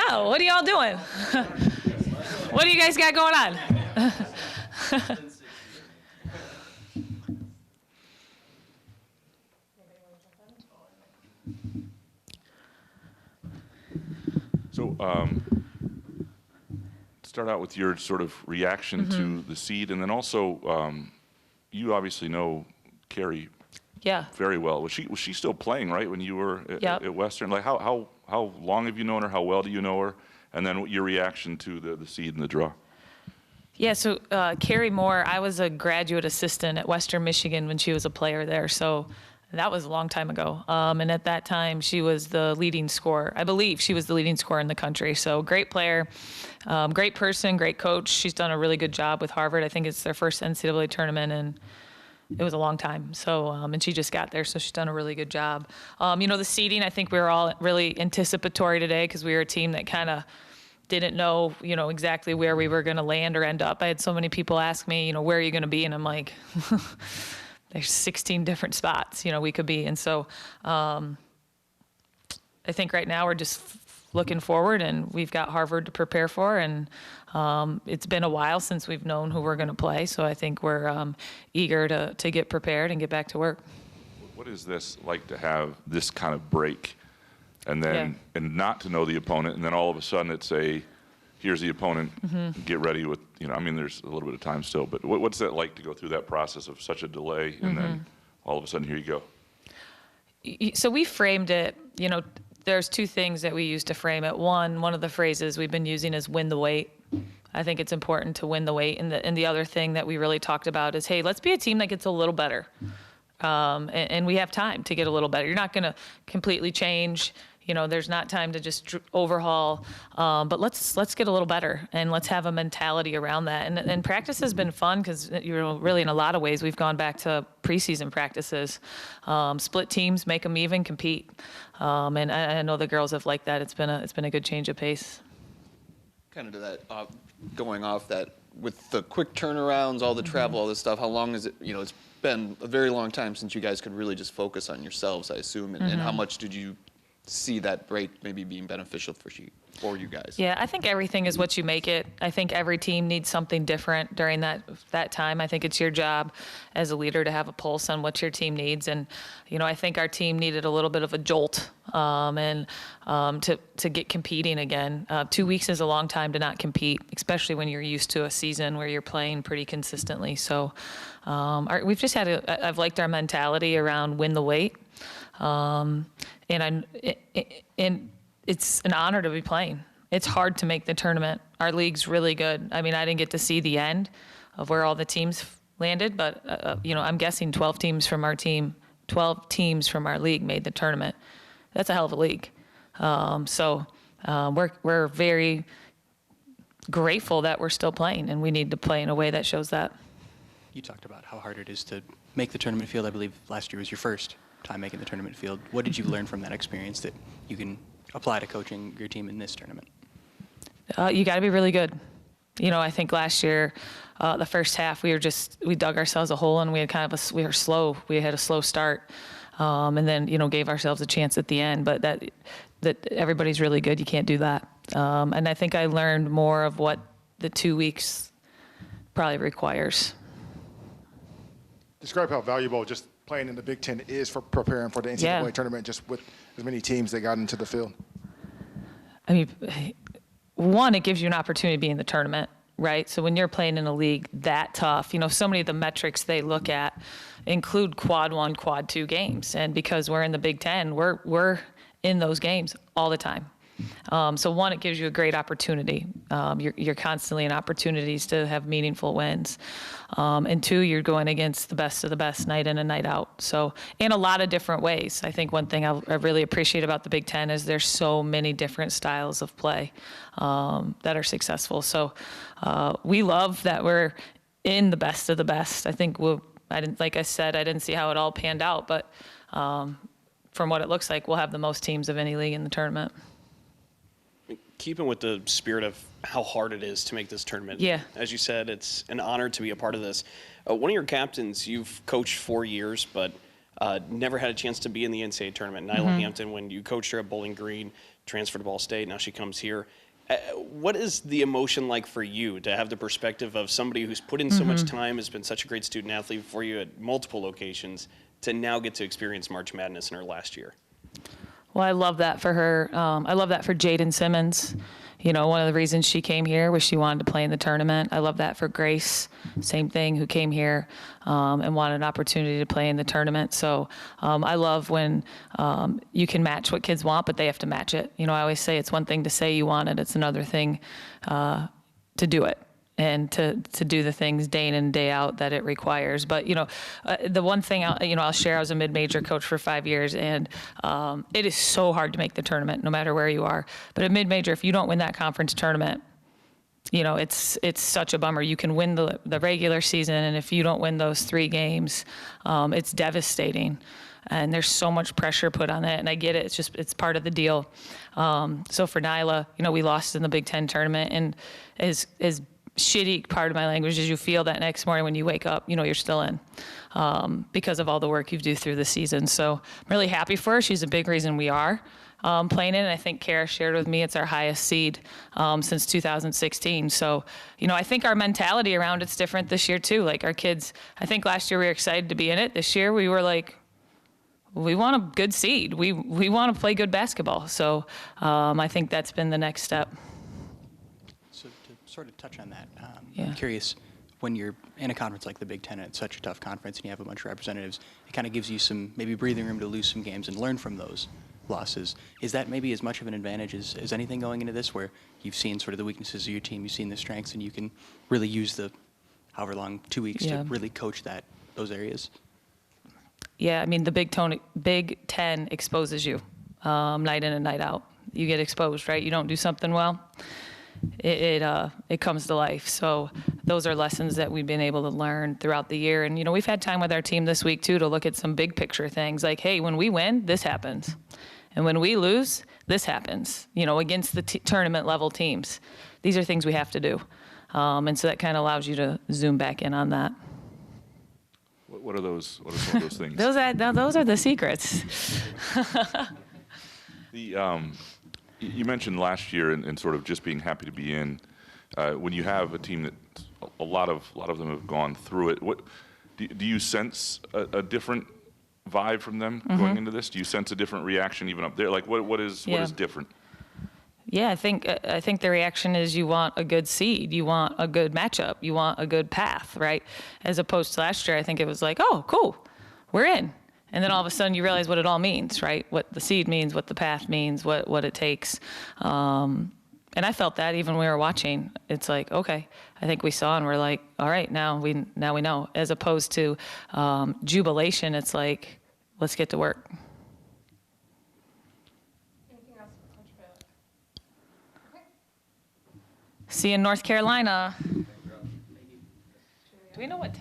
Oh, what are y'all doing? What do you guys got going on? So, start out with your sort of reaction to the seed, and then also, you obviously know Carrie very well. Was she still playing, right, when you were at Western? Like, how long have you known her? How well do you know her? And then your reaction to the seed and the draw. Yeah, so Carrie Moore, I was a graduate assistant at Western Michigan when she was a player there, so that was a long time ago. And at that time, she was the leading scorer. I believe she was the leading scorer in the country. So great player, great person, great coach. She's done a really good job with Harvard. I think it's their first NCAA tournament, and it was a long time. So, and she just got there, so she's done a really good job. You know, the seeding, I think we were all really anticipatory today because we were a team that kind of didn't know, you know, exactly where we were going to land or end up. I had so many people ask me, you know, where are you going to be? And I'm like, there's 16 different spots, you know, we could be. And so I think right now we're just looking forward, and we've got Harvard to prepare for. And it's been a while since we've known who we're going to play. So I think we're eager to get prepared and get back to work. What is this like to have this kind of break and then and not to know the opponent, and then all of a sudden it's here's the opponent, get ready with, you know, I mean, there's a little bit of time still, but what's that like to go through that process of such a delay and then all of a sudden here you go? So we framed it, you know, there's two things that we use to frame it. One of the phrases we've been using is win the weight. I think it's important to win the weight. And the other thing that we really talked about is, hey, let's be a team that gets a little better. And we have time to get a little better. You're not going to completely change. You know, there's not time to just overhaul, but let's get a little better, and let's have a mentality around that. And practice has been fun because, you know, really in a lot of ways we've gone back to preseason practices, split teams, make them even, compete. And I know the girls have liked that. It's been a good change of pace. Kind of to that, going off that, with the quick turnarounds, all the travel, all this stuff. How long is it? You know, it's been a very long time since you guys could really just focus on yourselves, I assume. And how much did you see that break maybe being beneficial for you guys? Yeah, I think everything is what you make it. I think every team needs something different during that time. I think it's your job as a leader to have a pulse on what your team needs. And, you know, I think our team needed a little bit of a jolt and to get competing again. 2 weeks is a long time to not compete, especially when you're used to a season where you're playing pretty consistently. So we've just had I've liked our mentality around win the weight. And it's an honor to be playing. It's hard to make the tournament. Our league's really good. I mean, I didn't get to see the end of where all the teams landed, but you know, I'm guessing 12 teams from our league made the tournament. That's a hell of a league. So we're very grateful that we're still playing, and we need to play in a way that shows that. You talked about how hard it is to make the tournament field. I believe last year was your first time making the tournament field. What did you learn from that experience that you can apply to coaching your team in this tournament? You got to be really good. You know, I think last year, the first half, we dug ourselves a hole, and we were slow. We had a slow start, and then, you know, gave ourselves a chance at the end. But that everybody's really good. You can't do that. And I think I learned more of what the 2 weeks probably requires. Describe how valuable just playing in the Big Ten is for preparing for the NCAA tournament, just with as many teams that got into the field. I mean, one, it gives you an opportunity to be in the tournament, right? So when you're playing in a league that tough, you know, so many of the metrics they look at include quad 1, quad 2 games. And because we're in the Big Ten, we're in those games all the time. So one, it gives you a great opportunity. You're constantly in opportunities to have meaningful wins. And two, you're going against the best of the best night in and night out. So in a lot of different ways. I think one thing I really appreciate about the Big Ten is there's so many different styles of play that are successful. So we love that we're in the best of the best. I think like I said, I didn't see how it all panned out, but from what it looks like, we'll have the most teams of any league in the tournament. Keeping with the spirit of how hard it is to make this tournament. Yeah. As you said, it's an honor to be a part of this. One of your captains, you've coached 4 years, but never had a chance to be in the NCAA tournament. Nyla Hampton, when you coached her at Bowling Green, transferred to Ball State, now she comes here. What is the emotion like for you to have the perspective of somebody who's put in so much time, has been such a great student athlete for you at multiple locations, to now get to experience March Madness in her last year? Well, I love that for her. I love that for Jaden Simmons. You know, one of the reasons she came here was she wanted to play in the tournament. I love that for Grace, same thing, who came here and wanted an opportunity to play in the tournament. So I love when you can match what kids want, but they have to match it. You know, I always say it's one thing to say you want it. It's another thing to do it and to do the things day in and day out that it requires. But, you know, the one thing I'll share, I was a mid-major coach for 5 years, and it is so hard to make the tournament no matter where you are. But at mid-major, if you don't win that conference tournament, you know, it's such a bummer. You can win the regular season, and if you don't win those 3 games, it's devastating. And there's so much pressure put on it, and I get it. It's part of the deal. So for Nyla, you know, we lost in the Big Ten tournament, and as shitty part of my language is you feel that next morning when you wake up, you know, you're still in because of all the work you do through the season. So I'm really happy for her. She's a big reason we are playing it. And I think Kara shared with me it's our highest seed since 2016. So, you know, I think our mentality around it's different this year too. Like our kids, I think last year we were excited to be in it. This year we were like, we want a good seed. We want to play good basketball. So I think that's been the next step. So to sort of touch on that, Yeah. I'm curious, when you're in a conference like the Big Ten, and it's such a tough conference, and you have a bunch of representatives, it kind of gives you some maybe breathing room to lose some games and learn from those losses. Is that maybe as much of an advantage as anything going into this, where you've seen sort of the weaknesses of your team, you've seen the strengths, and you can really use the however long, 2 weeks to really coach those areas? Yeah, I mean, the Big Ten exposes you night in and night out. You get exposed, right? You don't do something well, it comes to life. So those are lessons that we've been able to learn throughout the year. And, you know, we've had time with our team this week, too, to look at some big picture things like, hey, when we win, this happens. And when we lose, this happens, you know, against the tournament level teams. These are things we have to do. And so that kind of allows you to zoom back in on that. What are those? What are some of those things? Those are the secrets. You mentioned last year and sort of just being happy to be in. When you have a team that a lot of them have gone through it, what do you sense a different vibe from them going into this? Do you sense a different reaction even up there? Like what is different? Yeah, I think the reaction is you want a good seed, you want a good matchup, you want a good path, right? As opposed to last year, I think it was like, oh, cool, we're in. And then all of a sudden you realize what it all means, right? What the seed means, what the path means, what it takes. And I felt that even when we were watching. It's like, okay, I think we saw and we're like, all right, now we know. As opposed to jubilation, it's like, let's get to work. Anything else for Coach Fralick? Okay. See you in North Carolina. Do we know what